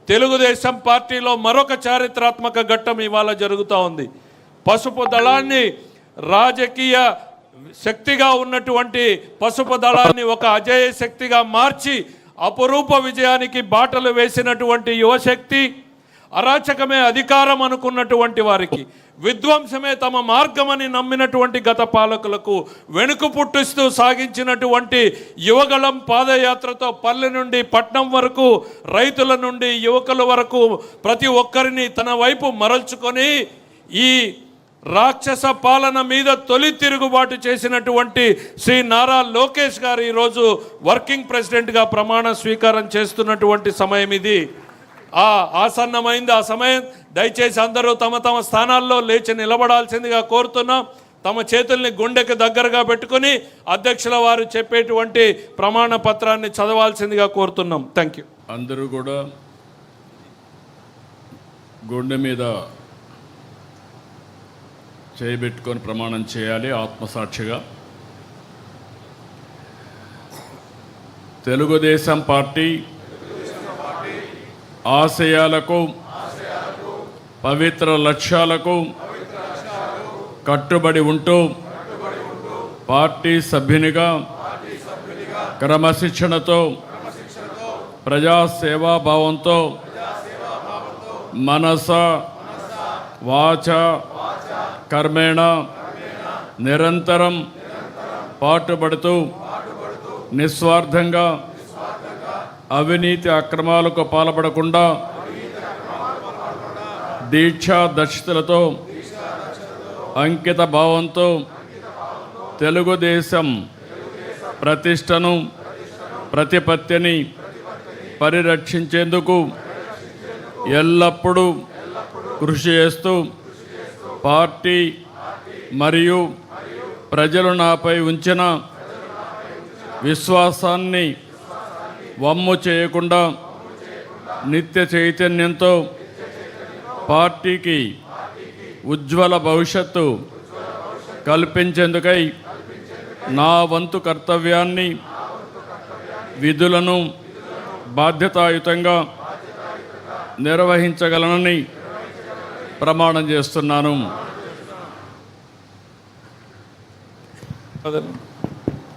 తెలుగుదేశం పార్టీలో మరొక చారిత్రాత్మక ఘట్టం ఇవాళ జరుగుతూ ఉంది. పసుపు దళాన్ని రాజకీయ శక్తిగా ఉన్నటువంటి పసుపు దళాన్ని ఒక అజేయ శక్తిగా మార్చి అపురూప విజయానికి బాటలు వేసినటువంటి యువశక్తి, అరాచకమే అధికారం అనుకున్నటువంటి వారికి, విధ్వంసమే తమ మార్గమని నమ్మినటువంటి గత పాలకులకు వెనుక పుట్టిస్తూ సాగించినటువంటి యువగళం పాదయాత్రతో పల్లె నుండి పట్నం వరకు, రైతుల నుండి యువకుల వరకు ప్రతి ఒక్కరిని తన వైపు మరల్చుకొని ఈ రాక్షస పాలన మీద తొలి తిరుగుబాటు చేసినటువంటి శ్రీ నారా లోకేష్ గారు ఈరోజు వర్కింగ్ ప్రెసిడెంట్గా ప్రమాణ స్వీకారం చేస్తున్నటువంటి సమయం ఇది. ఆసన్నమైంది ఆ సమయం. దయచేసి అందరూ తమ తమ స్థానాల్లో లేచి నిలబడాల్సిందిగా కోరుతున్నాం. తమ చేతుల్ని గుండెకి దగ్గరగా పెట్టుకుని అధ్యక్షుల వారు చెప్పేటువంటి ప్రమాణ పత్రాన్ని చదవాల్సిందిగా కోరుతున్నాం. Thank you. అందరూ కూడా గుండె మీద చేయబెట్టుకొని ప్రమాణం చేయాలి ఆత్మసాక్షిగా. తెలుగుదేశం పార్టీ ఆశయాలకు, పవిత్ర లక్ష్యాలకు కట్టుబడి ఉంటూ పార్టీ సభ్యునిగా క్రమశిక్షణతో, ప్రజాసేవాభావంతో మనస వాచ కర్మేణ నిరంతరం పాటుపడుతూ నిస్వార్థంగా అవినీతి అక్రమాలకు పాల్పడకుండా దీక్షా దక్షతలతో అంకిత భావంతో తెలుగుదేశం ప్రతిష్టను, ప్రతిపత్తిని పరిరక్షించేందుకు ఎల్లప్పుడూ కృషి చేస్తూ పార్టీ మరియు ప్రజలు నాపై ఉంచిన విశ్వాసాన్ని వమ్ము చేయకుండా నిత్య చైతన్యంతో పార్టీకి ఉజ్వల భవిష్యత్తు కల్పించేందుకై నా వంతు కర్తవ్యాన్ని, విధులను బాధ్యతాయుతంగా నిర్వహించగలనని ప్రమాణం చేస్తున్నాను.